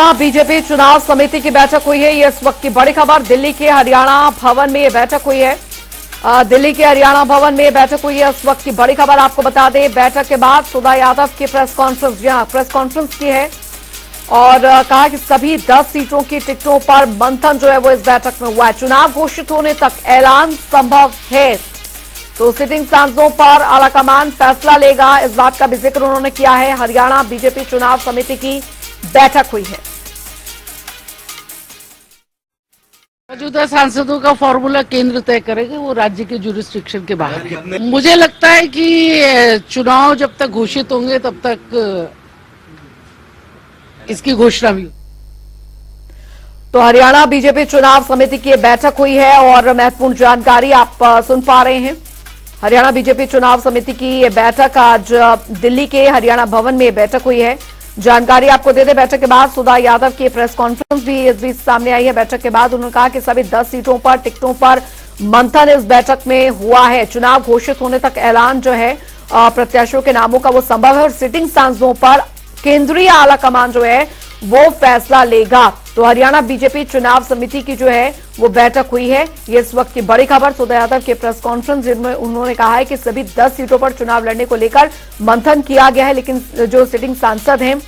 Haryana BJP चुनाव समिति की बैठक हुई है। ये इस वक्त की बड़ी खबर। दिल्ली के हरियाणा भवन में ये बैठक हुई है। दिल्ली के हरियाणा भवन में बैठक हुई है। इस वक्त की बड़ी खबर आपको बता दें, बैठक के बाद सुधा यादव की प्रेस कॉन्फ्रेंस, यहां प्रेस कॉन्फ्रेंस की है और कहा कि सभी 10 सीटों की टिकटों पर मंथन जो है वो इस बैठक में हुआ है। चुनाव घोषित होने तक ऐलान संभव है, तो सिटिंग सांसदों पर आलाकमान फैसला लेगा। इस बात का भी जिक्र उन्होंने किया है। हरियाणा बीजेपी चुनाव समिति की बैठक हुई है। मौजूदा सांसदों का फॉर्मूला केंद्र तय करेगा, वो राज्य के जुरिस्डिक्शन के बाहर है। मुझे लगता है कि चुनाव जब तक घोषित होंगे तब तक इसकी घोषणा भी। तो हरियाणा बीजेपी चुनाव समिति की बैठक हुई है और महत्वपूर्ण जानकारी आप सुन पा रहे हैं। हरियाणा बीजेपी चुनाव समिति की ये बैठक आज दिल्ली के हरियाणा भवन में बैठक हुई है। जानकारी आपको दे दें, बैठक के बाद सुधा यादव की प्रेस कॉन्फ्रेंस भी इस बीच सामने आई है। बैठक के बाद उन्होंने कहा कि सभी 10 सीटों पर टिकटों पर मंथन इस बैठक में हुआ है। चुनाव घोषित होने तक ऐलान जो है प्रत्याशियों के नामों का वो संभव है और सिटिंग सांसदों पर केंद्रीय आलाकमान जो है वो फैसला लेगा। तो हरियाणा बीजेपी चुनाव समिति की जो है वो बैठक हुई है। ये इस वक्त की बड़ी खबर। सुधा यादव की प्रेस कॉन्फ्रेंस जिनमें उन्होंने कहा है कि सभी 10 सीटों पर चुनाव लड़ने को लेकर मंथन किया गया है, लेकिन जो सिटिंग सांसद हैं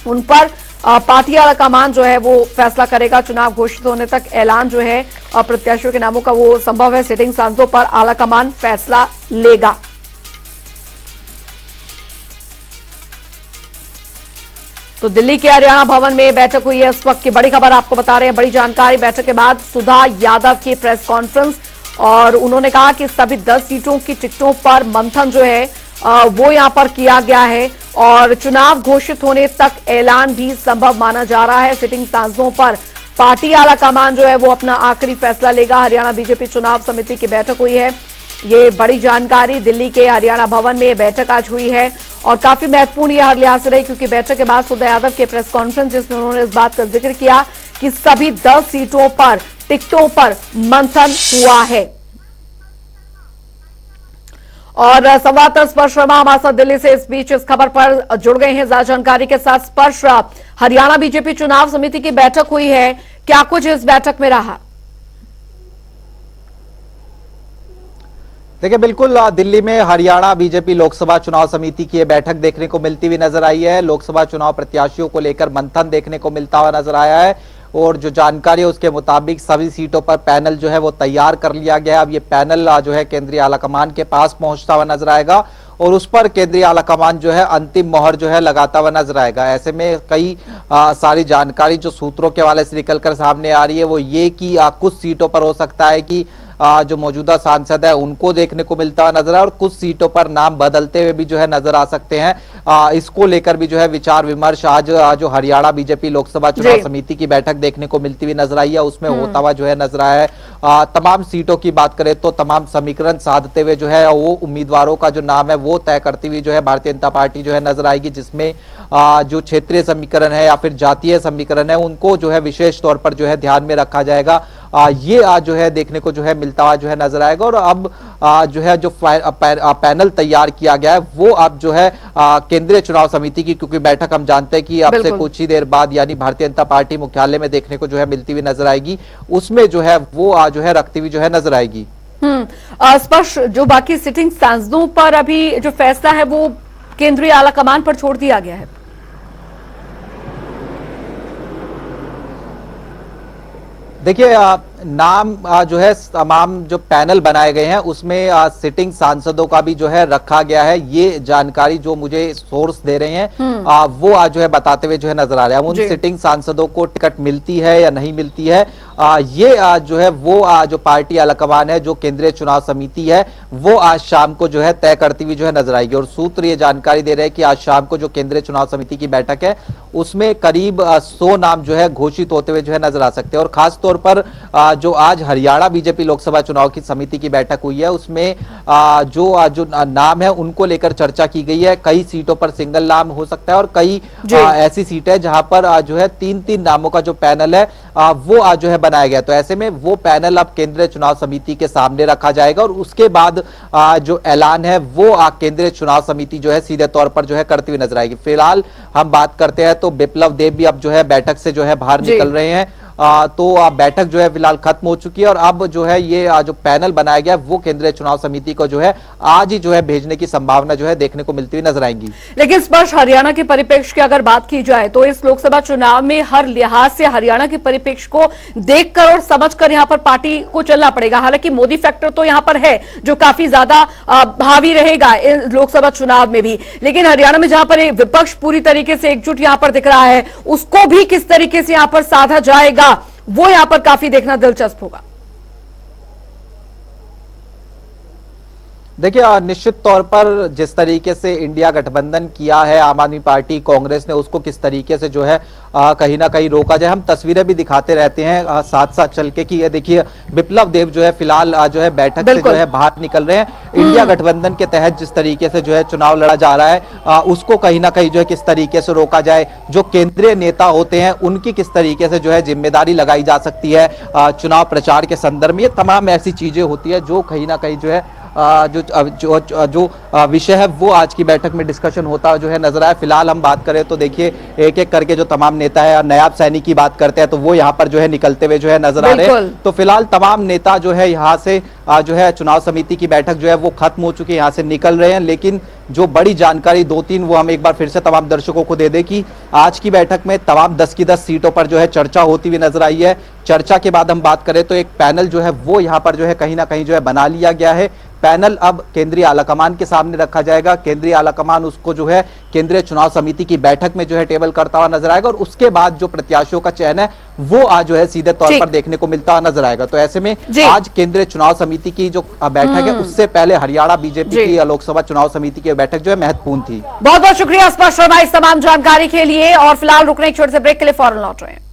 उन पर पार्टी आलाकमान जो है वो फैसला करेगा। चुनाव घोषित होने तक ऐलान जो है प्रत्याशियों के नामों का वो संभव है। सिटिंग सांसदों पर आलाकमान फैसला लेगा। तो दिल्ली के हरियाणा भवन में बैठक हुई है। इस वक्त की बड़ी खबर आपको बता रहे हैं, बड़ी जानकारी। बैठक के बाद सुधा यादव की प्रेस कॉन्फ्रेंस और उन्होंने कहा कि सभी 10 सीटों की टिकटों पर मंथन जो है वो यहां पर किया गया है और चुनाव घोषित होने तक ऐलान भी संभव माना जा रहा है। सिटिंग सांसदों पर पार्टी आलाकमान जो है वो अपना आखिरी फैसला लेगा। हरियाणा बीजेपी चुनाव समिति की बैठक हुई है। ये बड़ी जानकारी। दिल्ली के हरियाणा भवन में बैठक आज हुई है और काफी महत्वपूर्ण यह हर लिहाज से रही, क्योंकि बैठक के बाद सुधा यादव के प्रेस कॉन्फ्रेंस जिसमें उन्होंने इस बात का जिक्र किया कि सभी 10 सीटों पर टिकटों पर मंथन हुआ है। और संवाददाता स्पर्श शर्मा हमारे साथ दिल्ली से इस बीच इस खबर पर जुड़ गए हैं ज्यादा जानकारी के साथ। स्पर्श, हरियाणा बीजेपी चुनाव समिति की बैठक हुई है, क्या कुछ इस बैठक में रहा? देखिए, बिल्कुल दिल्ली में हरियाणा बीजेपी लोकसभा चुनाव समिति की यह बैठक देखने को मिलती हुई नजर आई है। लोकसभा चुनाव प्रत्याशियों को लेकर मंथन देखने को मिलता हुआ नजर आया है और जो जानकारी है उसके मुताबिक सभी सीटों पर पैनल जो है वो तैयार कर लिया गया है। अब ये पैनल जो है केंद्रीय आलाकमान के पास पहुंचता हुआ नजर आएगा और उस पर केंद्रीय आलाकमान जो है अंतिम मोहर जो है लगाता हुआ नजर आएगा। ऐसे में कई सारी जानकारी जो सूत्रों के हवाले से निकलकर सामने आ रही है वो ये कि कुछ सीटों पर हो सकता है कि जो मौजूदा सांसद है उनको देखने को मिलता हुआ नजर आए और कुछ सीटों पर नाम बदलते हुए भी जो है नजर आ सकते हैं। इसको लेकर भी जो है विचार विमर्श आज जो हरियाणा बीजेपी लोकसभा चुनाव समिति की बैठक देखने को मिलती हुई नजर आई है उसमें होता हुआ जो है नजर आया है। तमाम सीटों की बात करें तो तमाम समीकरण साधते हुए जो है वो उम्मीदवारों का जो नाम है वो तय करती हुई जो है भारतीय जनता पार्टी जो है नजर आएगी, जिसमें जो क्षेत्रीय समीकरण है या फिर जातीय समीकरण है उनको जो है विशेष तौर पर जो है ध्यान में रखा जाएगा। ये आज जो है देखने को जो है मिलता हुआ जो है नजर आएगा और अब जो है जो पैनल तैयार किया गया है वो अब जो है केंद्रीय चुनाव समिति की, क्योंकि बैठक हम जानते हैं कि अब से कुछ ही देर बाद यानी भारतीय जनता पार्टी मुख्यालय में देखने को जो है मिलती हुई नजर आएगी, उसमें जो है वो जो है रखती हुई जो है नजर आएगी। स्पर्श, जो बाकी सिटिंग सांसदों पर अभी जो फैसला है वो केंद्रीय आलाकमान पर छोड़ दिया गया है। देखिए, नाम जो है तमाम जो पैनल बनाए गए हैं उसमें सिटिंग सांसदों का भी जो है रखा गया है। ये जानकारी जो मुझे सोर्स दे रहे हैं वो आज जो है बताते हुए जो है नजर आ रहा है। उन सिटिंग सांसदों को टिकट मिलती है या नहीं मिलती है ये जो है वो जो पार्टी आलाकमान है, जो केंद्रीय चुनाव समिति है वो आज शाम को जो है तय करती हुई जो है नजर आएगी। और सूत्र ये जानकारी दे रहे हैं कि आज शाम को जो केंद्रीय चुनाव समिति की बैठक है उसमें करीब 100 नाम जो है घोषित होते हुए जो है नजर आ सकते हैं। और खास तौर पर जो आज हरियाणा बीजेपी लोकसभा चुनाव की समिति की बैठक हुई है उसमें जो नाम है उनको लेकर चर्चा की गई है। कई सीटों पर सिंगल नाम हो सकता है और कई ऐसी सीटें जहां पर जो है 3-3 नामों का जो पैनल है वो जो है बनाया गया। तो ऐसे में वो पैनल अब केंद्रीय चुनाव समिति के सामने रखा जाएगा और उसके बाद जो ऐलान है वो केंद्रीय चुनाव समिति जो है सीधे तौर पर जो है करती हुई नजर आएगी। फिलहाल हम बात करते हैं तो बिप्लब देब भी अब जो है बैठक से जो है बाहर निकल रहे हैं। तो बैठक जो है फिलहाल खत्म हो चुकी है और अब जो है ये जो पैनल बनाया गया वो केंद्रीय चुनाव समिति को जो है आज ही जो है भेजने की संभावना जो है देखने को मिलती हुई नजर आएंगी। लेकिन स्पष्ट हरियाणा के परिप्रेक्ष्य की अगर बात की जाए तो इस लोकसभा चुनाव में हर लिहाज से हरियाणा के परिप्रेक्ष्य को देखकर और समझकर यहां पर पार्टी को चलना पड़ेगा। हालांकि मोदी फैक्टर तो यहां पर है जो काफी ज्यादा भावी रहेगा इस लोकसभा चुनाव में भी, लेकिन हरियाणा में जहां पर विपक्ष पूरी तरीके से एकजुट यहां पर दिख रहा है उसको भी किस तरीके से यहां पर साधा जाएगा वो यहां पर काफी देखना दिलचस्प होगा। देखिए निश्चित तौर पर जिस तरीके से इंडिया गठबंधन किया है आम आदमी पार्टी कांग्रेस ने, उसको किस तरीके से जो है कहीं ना कहीं रोका जाए। हम तस्वीरें भी दिखाते रहते हैं साथ साथ चल के कि ये देखिए बिप्लब देब जो है फिलहाल जो है बैठक से जो है बाहर निकल रहे हैं। इंडिया गठबंधन के तहत जिस तरीके से जो है चुनाव लड़ा जा रहा है उसको कहीं ना कहीं जो है किस तरीके से रोका जाए, जो केंद्रीय नेता होते हैं उनकी किस तरीके से जो है जिम्मेदारी लगाई जा सकती है चुनाव प्रचार के संदर्भ में। ये तमाम ऐसी चीजें होती है जो कहीं ना कहीं जो है जो विषय है वो आज की बैठक में डिस्कशन होता जो है नजर आया। फिलहाल हम बात करें तो देखिए एक एक करके जो तमाम नेता है, नायाब सैनी की बात करते हैं तो वो यहाँ पर जो है निकलते हुए जो है नजर आ रहे हैं। तो फिलहाल तमाम नेता जो है यहाँ से जो है चुनाव समिति की बैठक जो है वो खत्म हो चुकी है, यहाँ से निकल रहे हैं। लेकिन जो बड़ी जानकारी 2-3 वो हम एक बार फिर से तमाम दर्शकों को दे दें कि आज की बैठक में तमाम 10 की 10 सीटों पर जो है चर्चा होती हुई नजर आई है। चर्चा के बाद हम बात करें तो एक पैनल जो है वो यहाँ पर जो है कहीं ना कहीं जो है बना लिया गया है। पैनल अब केंद्रीय आलाकमान के सामने रखा जाएगा। केंद्रीय आलाकमान उसको जो है केंद्रीय चुनाव समिति की बैठक में जो है टेबल करता हुआ नजर आएगा और उसके बाद जो प्रत्याशियों का चयन है वो आज जो है सीधे तौर पर देखने को मिलता हुआ नजर आएगा। तो ऐसे में आज केंद्रीय चुनाव समिति की जो बैठक है उससे पहले हरियाणा बीजेपी की लोकसभा चुनाव समिति की बैठक जो है महत्वपूर्ण थी। बहुत बहुत शुक्रिया स्पष्ट शर्मा इस तमाम जानकारी के लिए और फिलहाल रुकने एक छोटे से ब्रेक के लिए फौरन लौट रहे हैं।